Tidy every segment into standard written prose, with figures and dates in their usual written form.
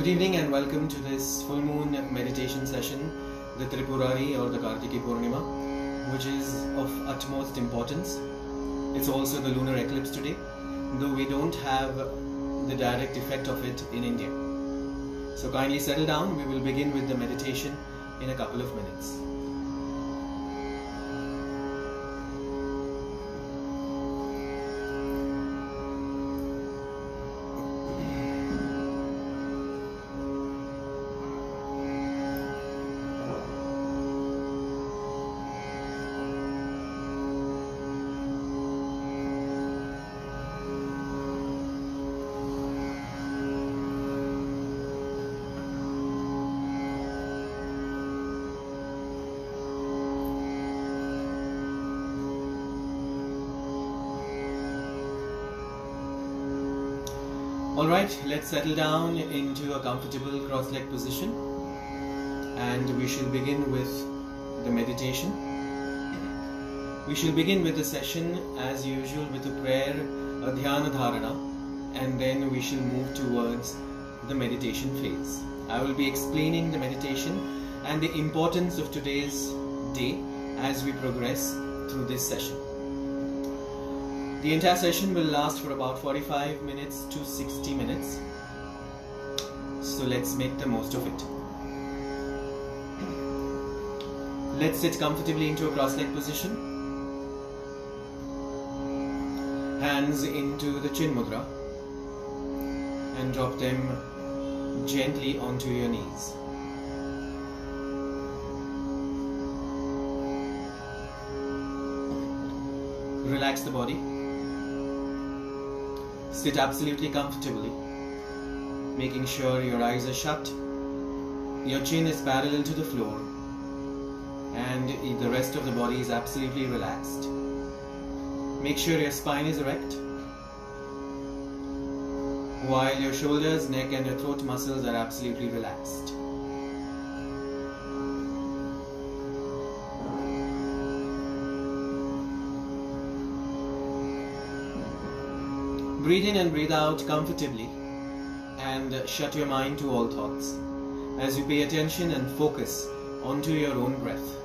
Good evening and welcome to this full moon meditation session, the Tripurari or the Kartiki Purnima, which is of utmost importance. It's also the lunar eclipse today, though we don't have the direct effect of it in India. So kindly settle down, we will begin with the meditation in a couple of minutes. Alright, let's settle down into a comfortable cross-leg position and we shall begin with the meditation. We shall begin with the session as usual with a prayer, a dhyana dharana, and then we shall move towards the meditation phase. I will be explaining the meditation and the importance of today's day as we progress through this session. The entire session will last for about 45 minutes to 60 minutes. So let's make the most of it. Let's sit comfortably into a cross-leg position. Hands into the chin mudra and drop them gently onto your knees. Relax the body. Sit absolutely comfortably, making sure your eyes are shut, your chin is parallel to the floor, and the rest of the body is absolutely relaxed. Make sure your spine is erect, while your shoulders, neck and your throat muscles are absolutely relaxed. Breathe in and breathe out comfortably and shut your mind to all thoughts as you pay attention and focus onto your own breath.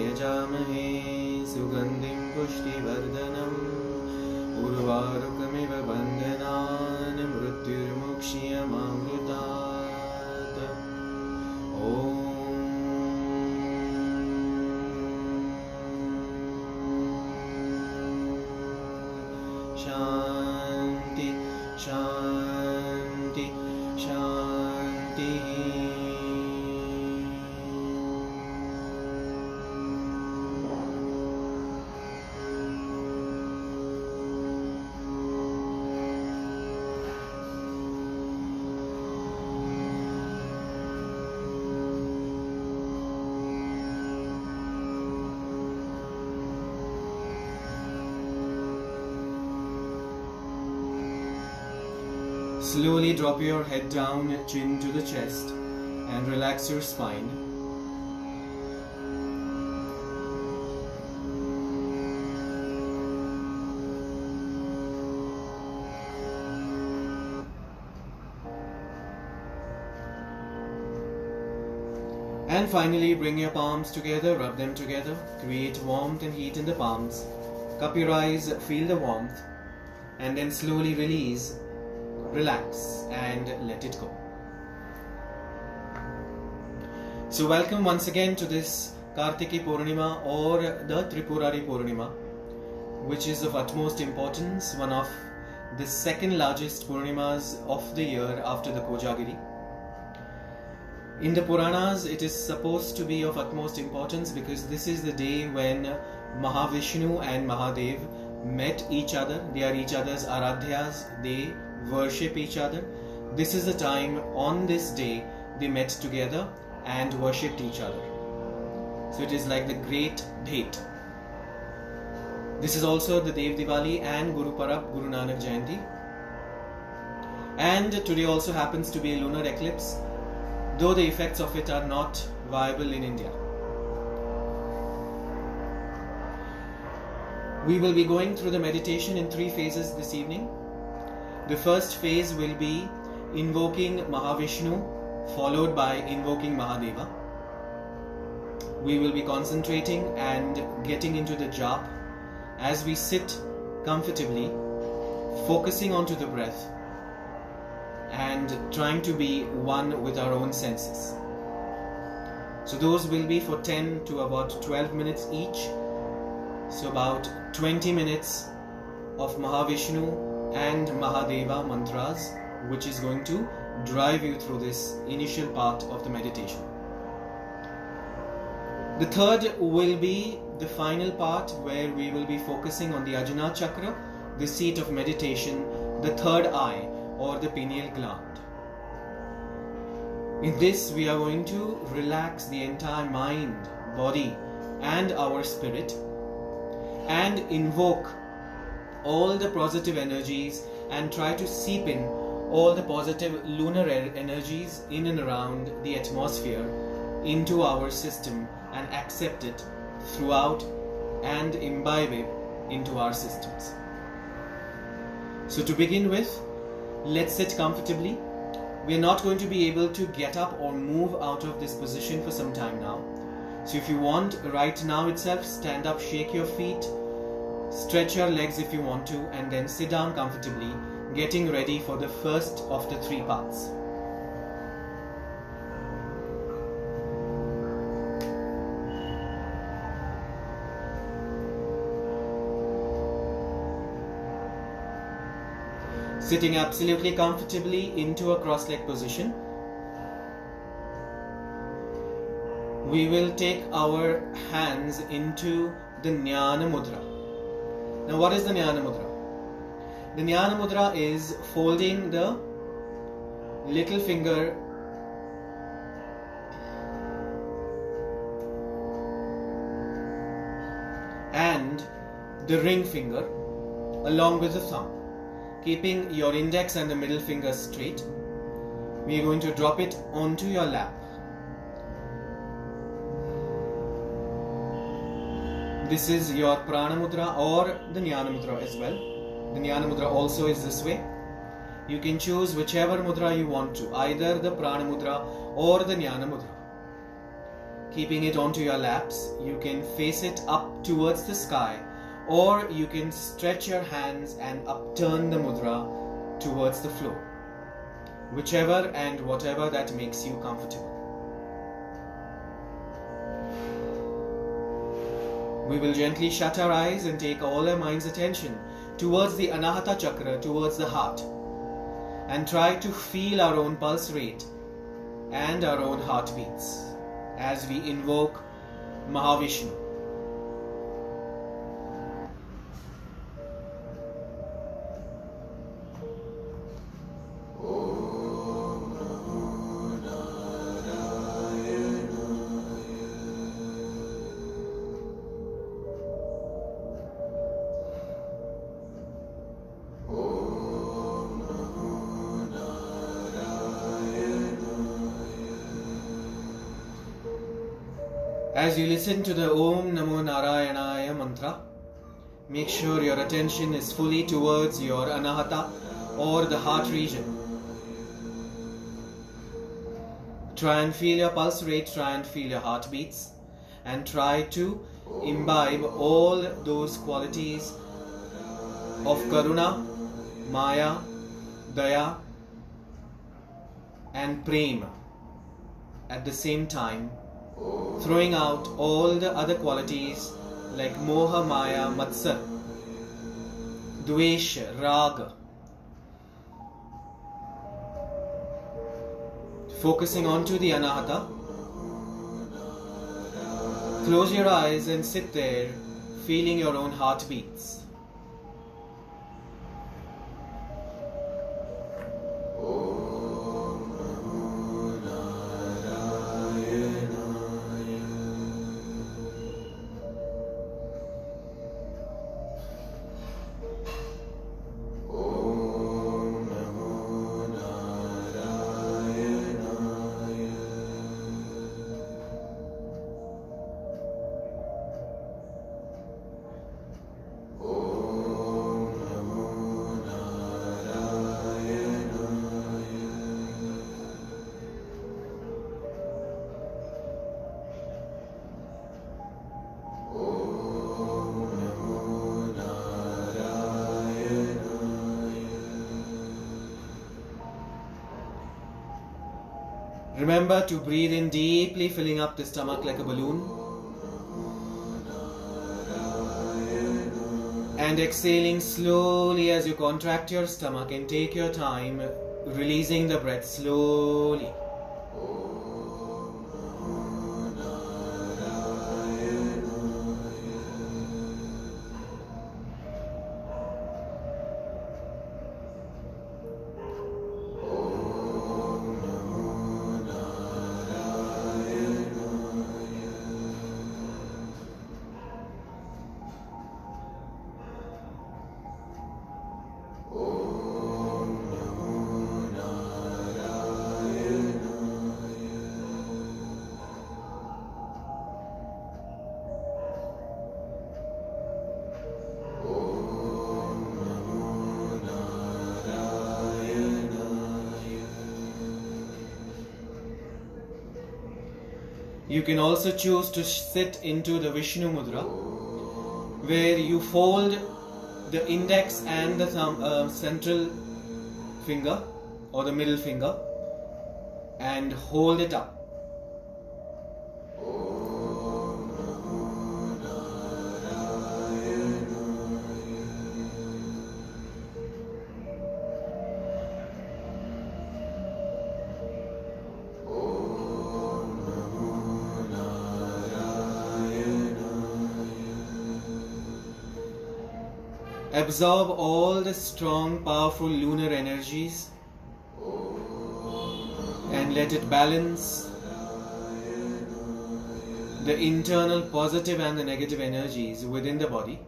यजामहे सुगन्धिं पुष्टिवर्धनम् उर्वारुकमिव बन्धनान् मृत्युर्मुक्ष्यमामृतात्। शान्ति शान्ति शान्तिः। Slowly drop your head down, chin to the chest, and relax your spine. And finally, bring your palms together, rub them together, create warmth and heat in the palms. Cup your eyes, feel the warmth, and then slowly release, relax, and let it go. So welcome once again to this Kartiki Purnima or the Tripurari Purnima, which is of utmost importance, one of the second largest Purnimas of the year after the Kojagiri. In the Puranas, it is supposed to be of utmost importance because this is the day when Mahavishnu and Mahadev met each other. They are each other's Aradhyas, they worship each other. This is the time, on this day, they met together and worshipped each other. So it is like the great date. This is also the Dev Diwali and Guru Parab, Guru Nanak Jayanti. And today also happens to be a lunar eclipse, though the effects of it are not viable in India. We will be going through the meditation in 3 phases this evening. The first phase will be invoking Mahavishnu, followed by invoking Mahadeva. We will be concentrating and getting into the jap as we sit comfortably, focusing onto the breath and trying to be one with our own senses. So those will be for 10 to about 12 minutes each. So about 20 minutes of Mahavishnu and Mahadeva mantras, which is going to drive you through this initial part of the meditation. The third will be the final part where we will be focusing on the Ajna Chakra, the seat of meditation, the third eye or the pineal gland. In this we are going to relax the entire mind, body and our spirit and invoke all the positive energies and try to seep in all the positive lunar energies in and around the atmosphere into our system and accept it throughout and imbibe it into our systems. So to begin with, let's sit comfortably. We are not going to be able to get up or move out of this position for some time now. So if you want, right now itself, stand up, shake your feet, stretch your legs if you want to, and then sit down comfortably, getting ready for the first of the 3 parts. Sitting absolutely comfortably into a cross-leg position. We will take our hands into the Jnana Mudra. Now what is the Jnana Mudra? The Jnana Mudra is folding the little finger and the ring finger along with the thumb, keeping your index and the middle finger straight. We are going to drop it onto your lap. This is your Prana Mudra or the Jnana Mudra as well. The Jnana Mudra also is this way. You can choose whichever mudra you want to, either the Prana Mudra or the Jnana Mudra. Keeping it onto your laps, you can face it up towards the sky, or you can stretch your hands and upturn the mudra towards the floor. Whichever and whatever that makes you comfortable. We will gently shut our eyes and take all our mind's attention towards the Anahata Chakra, towards the heart, and try to feel our own pulse rate and our own heartbeats as we invoke Mahavishnu. As you listen to the Om Namo Narayanaya mantra, make sure your attention is fully towards your Anahata or the heart region. Try and feel your pulse rate, try and feel your heartbeats, and try to imbibe all those qualities of Karuna, Maya, Daya, and Prem at the same time, throwing out all the other qualities like Moha, Maya, Matsar, Dvesha, Raga. Focusing onto the Anahata. Close your eyes and sit there, feeling your own heartbeats. Remember to breathe in deeply, filling up the stomach like a balloon. And exhaling slowly as you contract your stomach, and take your time, releasing the breath slowly. You can also choose to sit into the Vishnu Mudra, where you fold the index and the thumb, central finger or the middle finger, and hold it up. Absorb all the strong, powerful lunar energies and let it balance the internal positive and the negative energies within the body.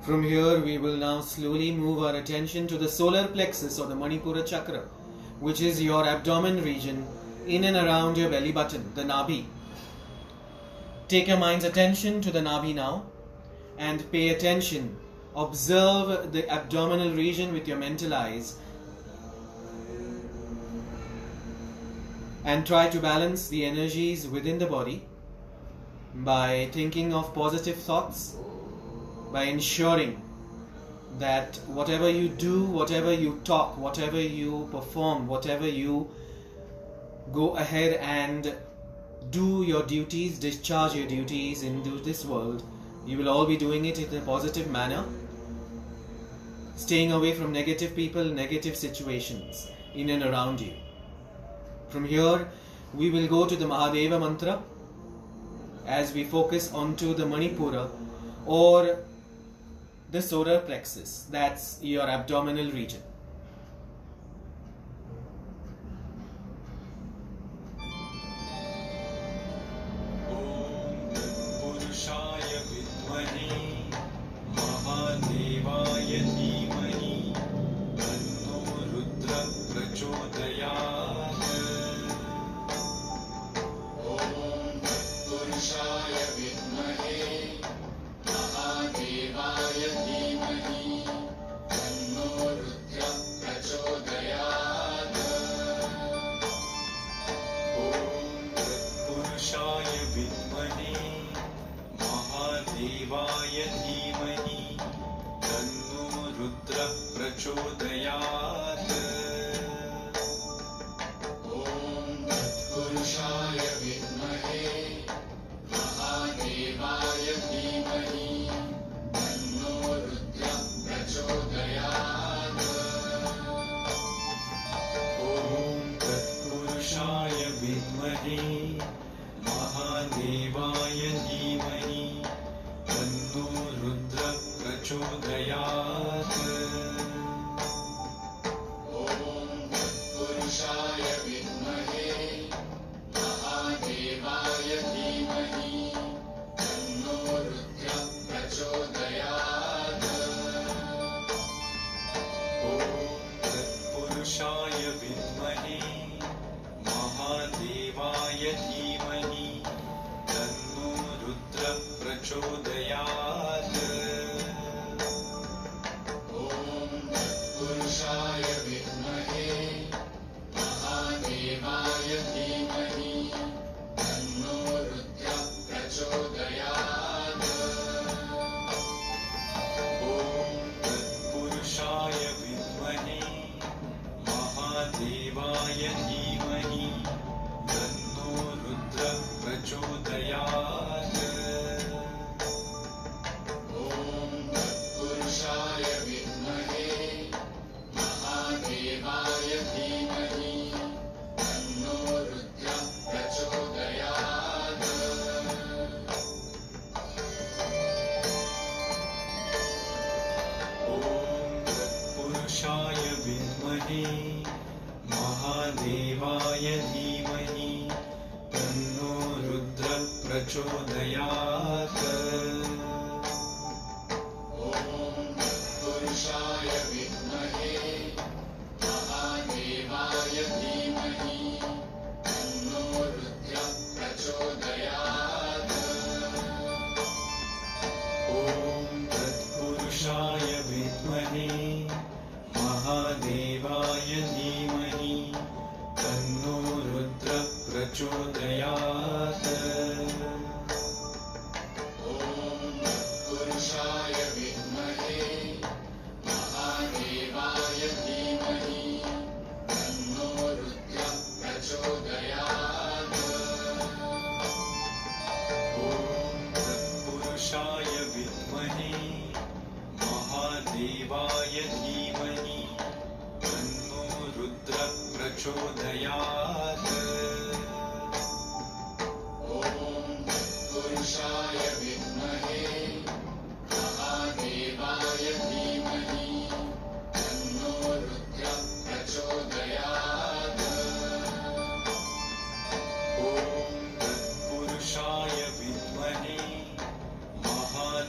From here, we will now slowly move our attention to the solar plexus or the Manipura chakra, which is your abdomen region in and around your belly button, the Nabhi. Take your mind's attention to the Nabhi now and pay attention. Observe the abdominal region with your mental eyes and try to balance the energies within the body by thinking of positive thoughts, by ensuring that whatever you do, whatever you talk, whatever you perform, whatever you go ahead and do your duties, discharge your duties into this world, you will all be doing it in a positive manner, staying away from negative people, negative situations in and around you. From here, we will go to the Mahadeva mantra as we focus onto the Manipura or the solar plexus, that's your abdominal region.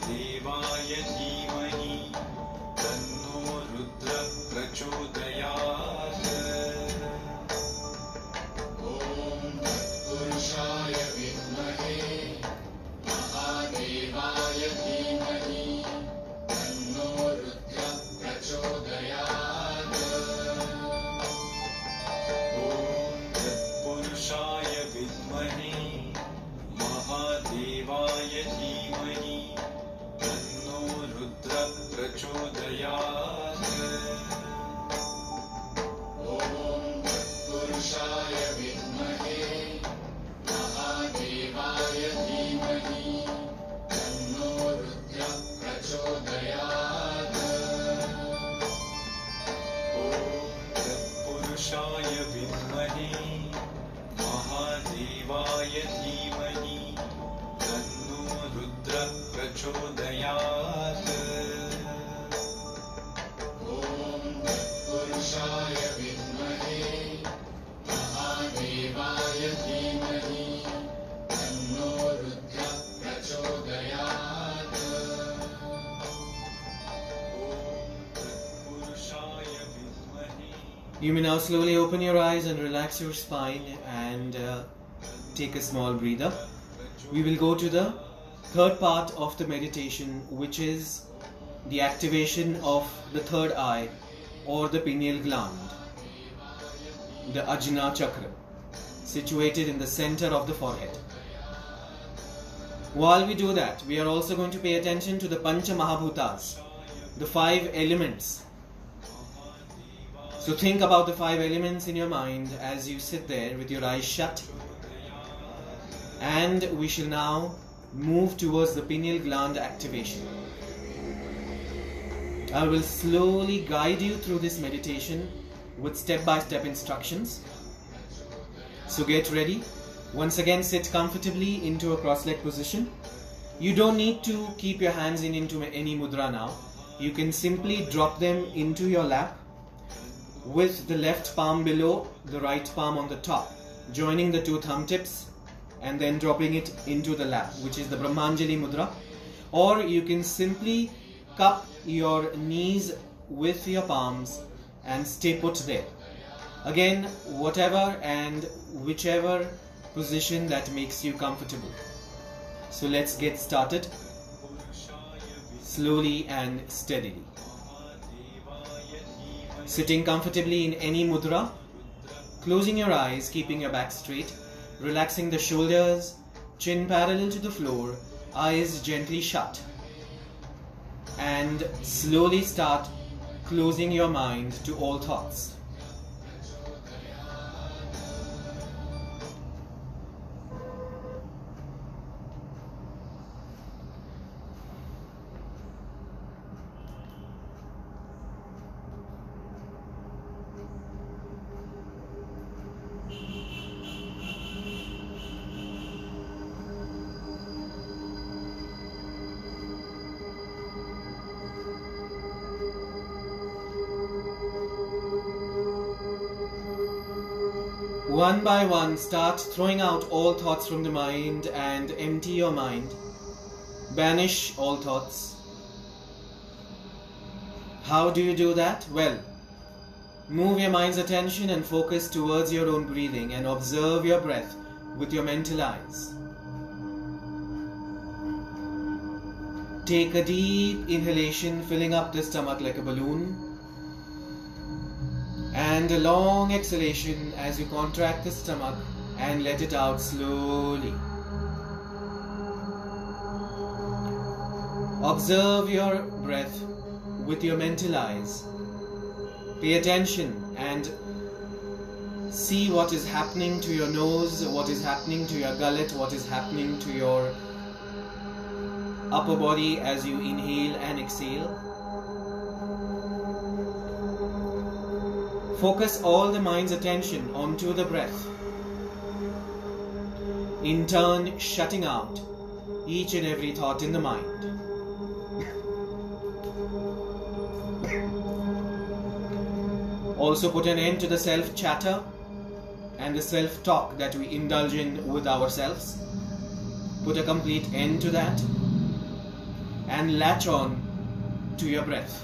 महादेवाय धीमहि You may now slowly open your eyes and relax your spine and take a small breather. We will go to the third part of the meditation, which is the activation of the third eye or the pineal gland, the Ajna Chakra, situated in the center of the forehead. While we do that, we are also going to pay attention to the Pancha Mahabhutas, the 5 elements. So think about the 5 elements in your mind as you sit there with your eyes shut. And we shall now move towards the pineal gland activation. I will slowly guide you through this meditation with step-by-step instructions. So get ready. Once again, sit comfortably into a cross-leg position. You don't need to keep your hands into any mudra now. You can simply drop them into your lap, with the left palm below, the right palm on the top, joining the 2 thumb tips and then dropping it into the lap, which is the Brahmanjali Mudra. Or you can simply cup your knees with your palms and stay put there. Again, whatever and whichever position that makes you comfortable. So let's get started, slowly and steadily. Sitting comfortably in any mudra, closing your eyes, keeping your back straight, relaxing the shoulders, chin parallel to the floor, eyes gently shut, and slowly start closing your mind to all thoughts. One by one, start throwing out all thoughts from the mind and empty your mind. Banish all thoughts. How do you do that? Well, move your mind's attention and focus towards your own breathing and observe your breath with your mental eyes. Take a deep inhalation, filling up the stomach like a balloon. And a long exhalation as you contract the stomach and let it out slowly. Observe your breath with your mental eyes. Pay attention and see what is happening to your nose, what is happening to your gullet, what is happening to your upper body as you inhale and exhale. Focus all the mind's attention onto the breath, in turn shutting out each and every thought in the mind. Also put an end to the self-chatter and the self-talk that we indulge in with ourselves. Put a complete end to that and latch on to your breath.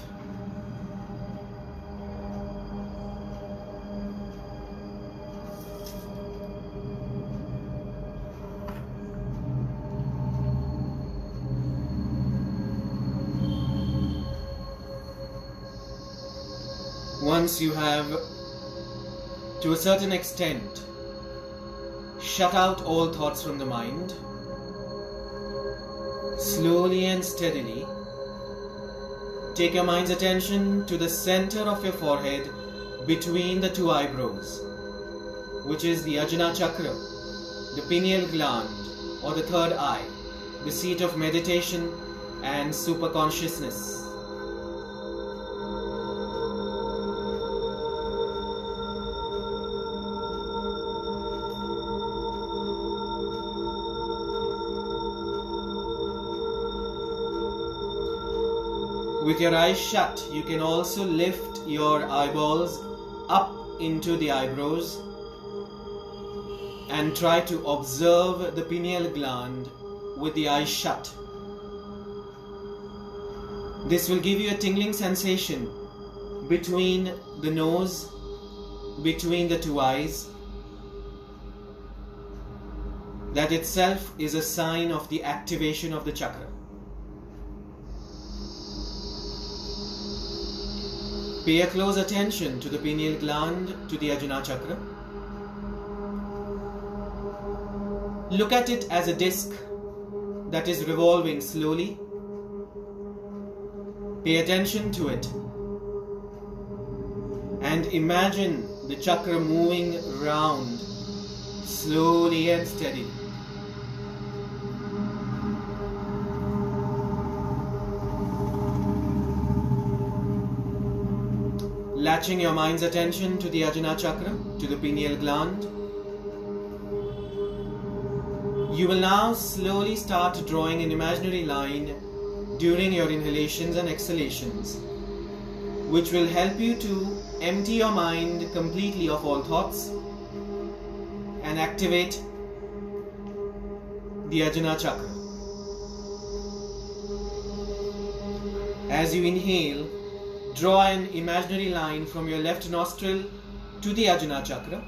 Once you have, to a certain extent, shut out all thoughts from the mind, slowly and steadily, take your mind's attention to the center of your forehead between the 2 eyebrows. which is the Ajna Chakra, the pineal gland or the third eye, the seat of meditation and superconsciousness. With your eyes shut, you can also lift your eyeballs up into the eyebrows and try to observe the pineal gland with the eyes shut. This will give you a tingling sensation between the nose, between the two eyes. That itself is a sign of the activation of the chakra. Pay a close attention to the pineal gland, to the Ajna Chakra. Look at it as a disc that is revolving slowly. Pay attention to it and imagine the chakra moving round slowly and steadily. Latching your mind's attention to the Ajna Chakra, to the pineal gland, you will now slowly start drawing an imaginary line during your inhalations and exhalations, which will help you to empty your mind completely of all thoughts and activate the Ajna Chakra. As you inhale, draw an imaginary line from your left nostril to the Ajna Chakra.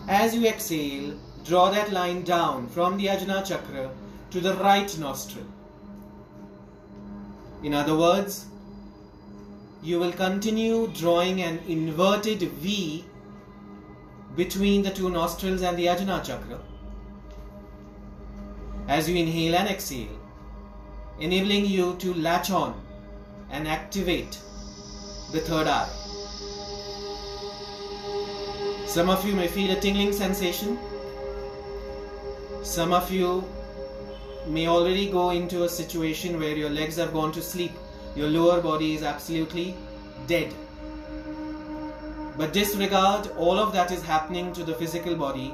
As you exhale, draw that line down from the Ajna Chakra to the right nostril. In other words, you will continue drawing an inverted V between the two nostrils and the Ajna Chakra as you inhale and exhale, enabling you to latch on and activate the third eye. Some of you may feel a tingling sensation. Some of you may already go into a situation where your legs have gone to sleep. Your lower body is absolutely dead. But disregard all of that is happening to the physical body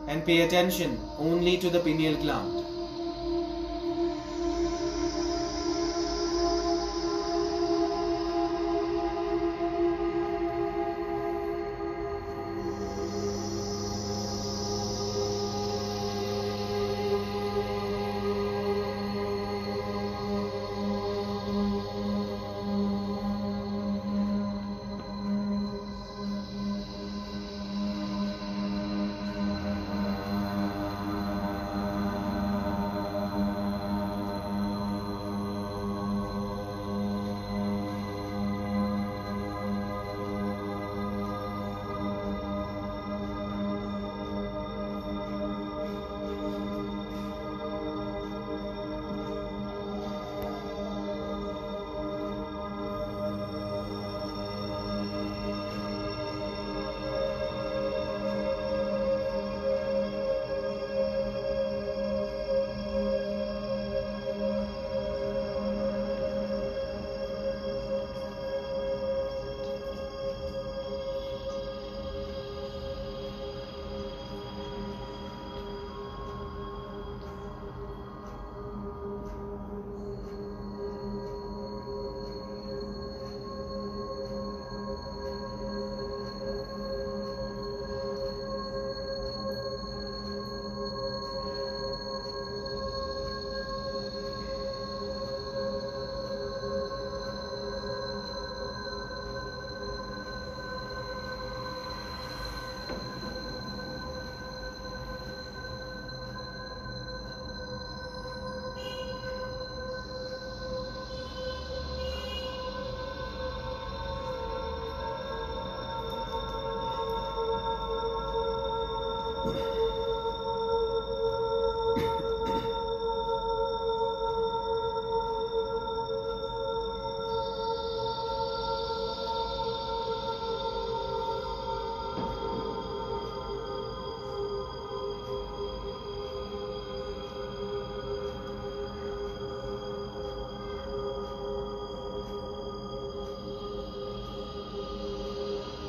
and pay attention only to the pineal gland.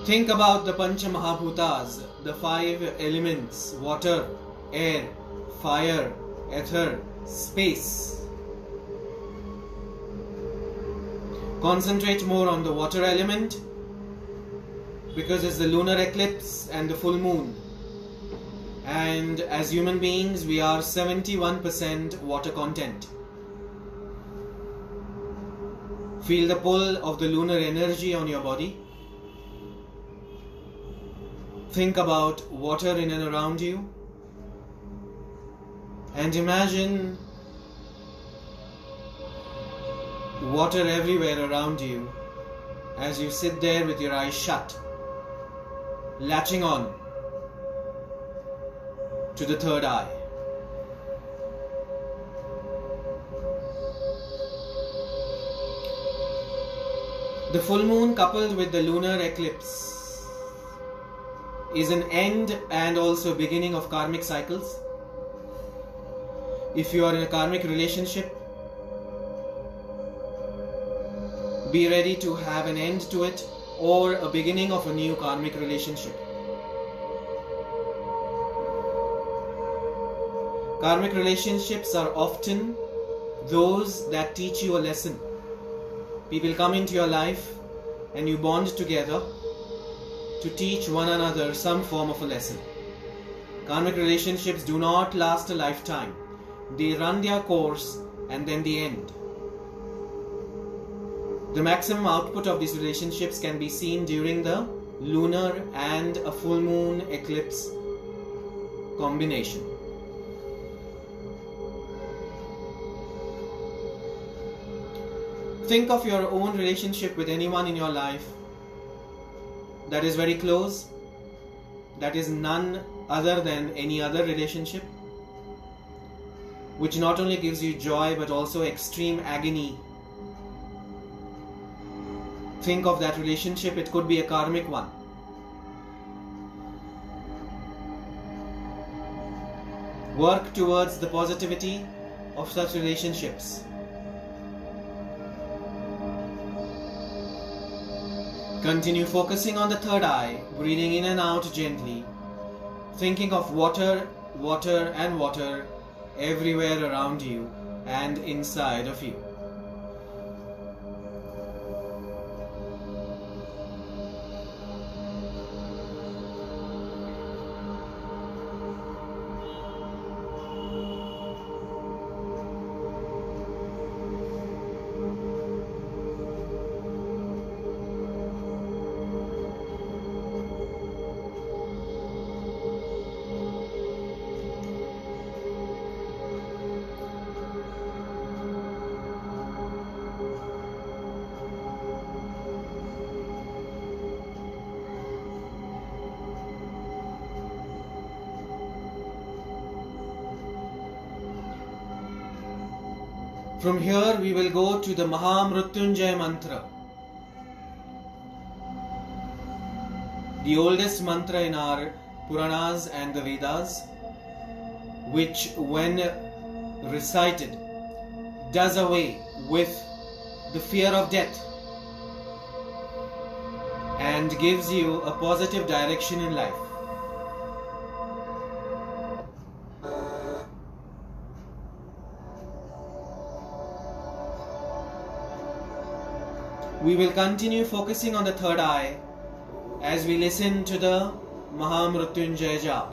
Think about the Pancha Mahabhutas, the 5 elements: water, air, fire, ether, space. Concentrate more on the water element because it's the lunar eclipse and the full moon. And as human beings, we are 71% water content. Feel the pull of the lunar energy on your body. Think about water in and around you. And imagine water everywhere around you as you sit there with your eyes shut, latching on to the third eye. The full moon coupled with the lunar eclipse is an end and also beginning of karmic cycles. If you are in a karmic relationship, be ready to have an end to it or a beginning of a new karmic relationship. Karmic relationships are often those that teach you a lesson. People come into your life and you bond together to teach one another some form of a lesson. Karmic relationships do not last a lifetime. They run their course and then they end. The maximum output of these relationships can be seen during the lunar and a full moon eclipse combination. Think of your own relationship with anyone in your life that is very close, that is none other than any other relationship, which not only gives you joy but also extreme agony. Think of that relationship, it could be a karmic one. Work towards the positivity of such relationships. Continue focusing on the third eye, breathing in and out gently, thinking of water, water and water everywhere around you and inside of you. From here we will go to the Mahamrutyunjay mantra, the oldest mantra in our Puranas and the Vedas, which when recited does away with the fear of death and gives you a positive direction in life. We will continue focusing on the third eye as we listen to the Mahamrutyunjay Japa.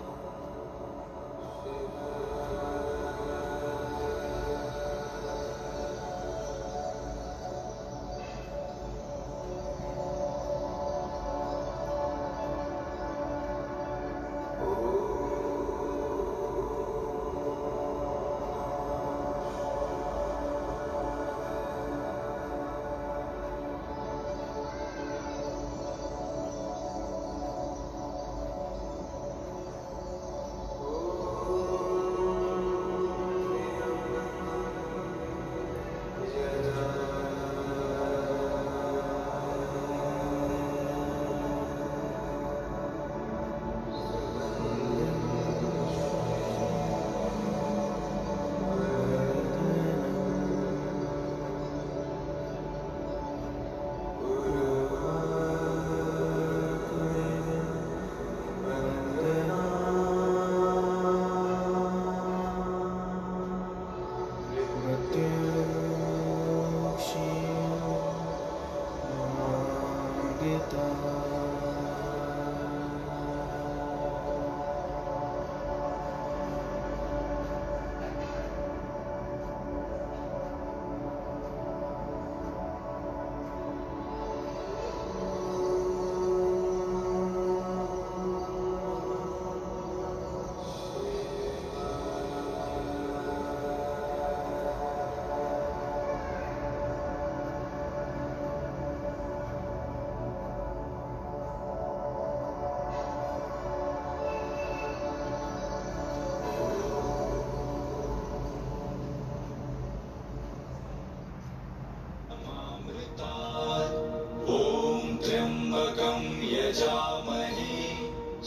यजामहे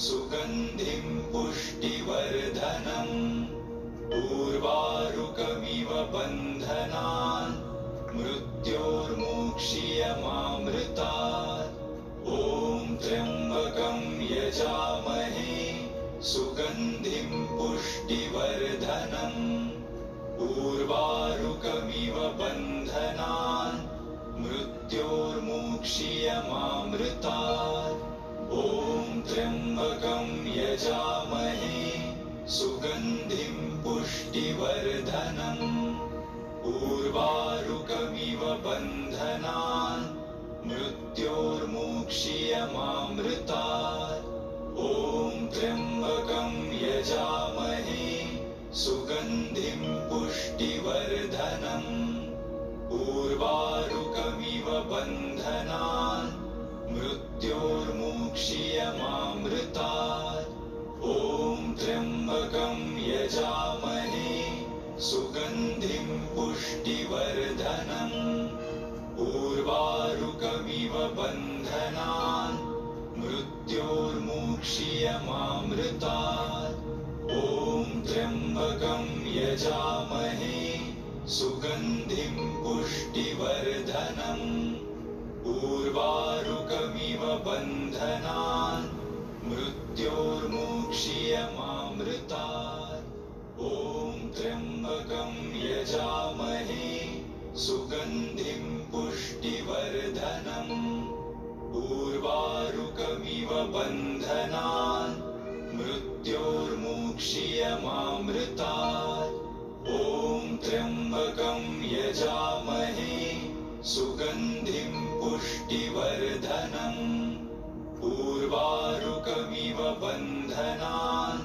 सुगन्धिं पुष्टिवर्धनम् उर्वारुकमिव बन्धनान् मृत्योर्मुक्षीयमामृतात् ॐ त्र्यम्बकं यजामहे सुगन्धिं पुष्टिवर्धनम् उर्वारुकमिव बन्धनान् मृत्योर्मुक्षीयमामृतात् ॐ त्र्यम्बकं यजामहे सुगन्धिं पुष्टिवर्धनम् उर्वारुकमिव बन्धनान् मृत्योर्मुक्षीयमामृतात् ॐ त्र्यम्बकं यजामहे सुगन्धिं पुष्टिवर्धनम् उर्वारुकमिव बन्धनान् मृत्योर्मुक्षीयमामृतात् ॐ त्र्यम्बकं यजामहे सुगन्धिं पुष्टिवर्धनम् उर्वारुकमिव बन्धनान् मृत्योर्मुक्षीयमामृतात् ॐ त्र्यम्बकं यजामहे सुगन्धिं पुष्टिवर्धनम् उर्वारुकमिव बन्धनान् मृत्योर्मुक्षीयमामृतात् ॐ त्र्यम्बकं यजामहे सुगन्धिं पुष्टिवर्धनम् उर्वारुकमिव बन्धनान् मृत्योर्मुक्षीयमामृतात् ॐ त्र्यम्बकं यजामहे सुगन्धिं पुष्टिवर्धनम् उर्वारुकमिव बन्धनान्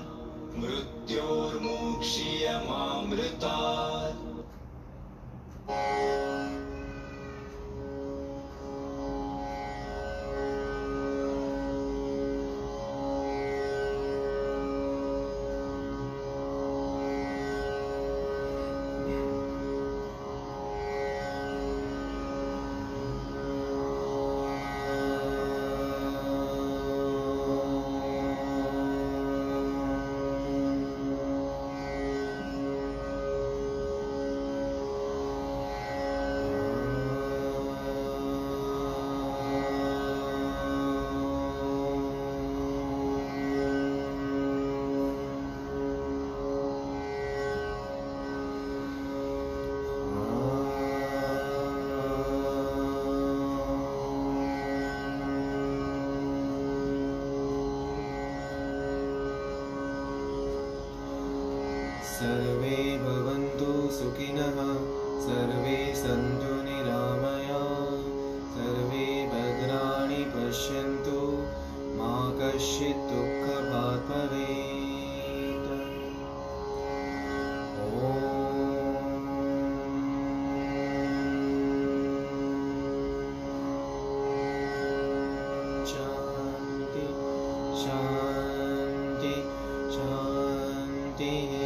मृत्योर्मुक्षीयमामृतात् सर्वे भवन्तु सुखिनः सर्वे सन्तु निरामयाः सर्वे भद्राणि पश्यन्तु मा कश्चित् दुःखभाग् भवेत् शान्ति शान्ति शान्तिः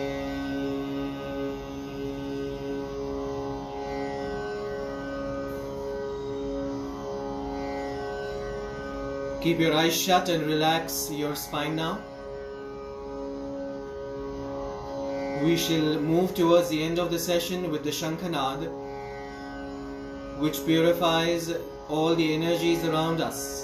Keep your eyes shut and relax your spine now. We shall move towards the end of the session with the Shankhanad, which purifies all the energies around us.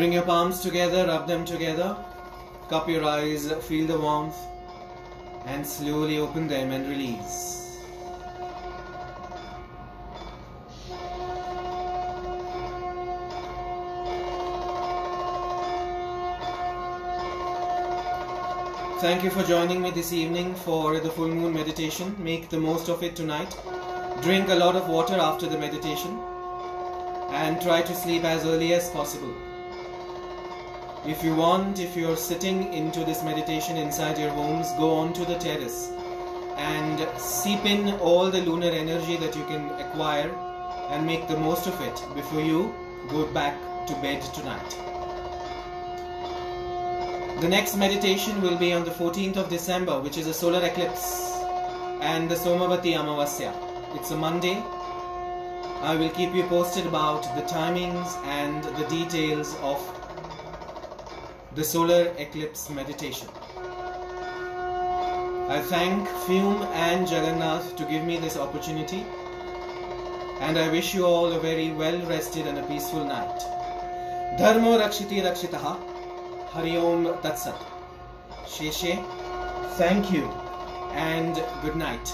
Bring your palms together, rub them together, cup your eyes, feel the warmth, and slowly open them and release. Thank you for joining me this evening for the full moon meditation. Make the most of it tonight. Drink a lot of water after the meditation and try to sleep as early as possible. If you want, if you're sitting into this meditation inside your homes, go on to the terrace and seep in all the lunar energy that you can acquire and make the most of it before you go back to bed tonight. The next meditation will be on the 14th of December, which is a solar eclipse and the Somavati Amavasya. It's a Monday. I will keep you posted about the timings and the details of the solar eclipse meditation. I thank Fume and Jagannath to give me this opportunity, and I wish you all a very well rested and a peaceful night. Dharmo Rakshiti Rakshitaha. Hari Om Tat Sat. Sheshe, thank you and good night.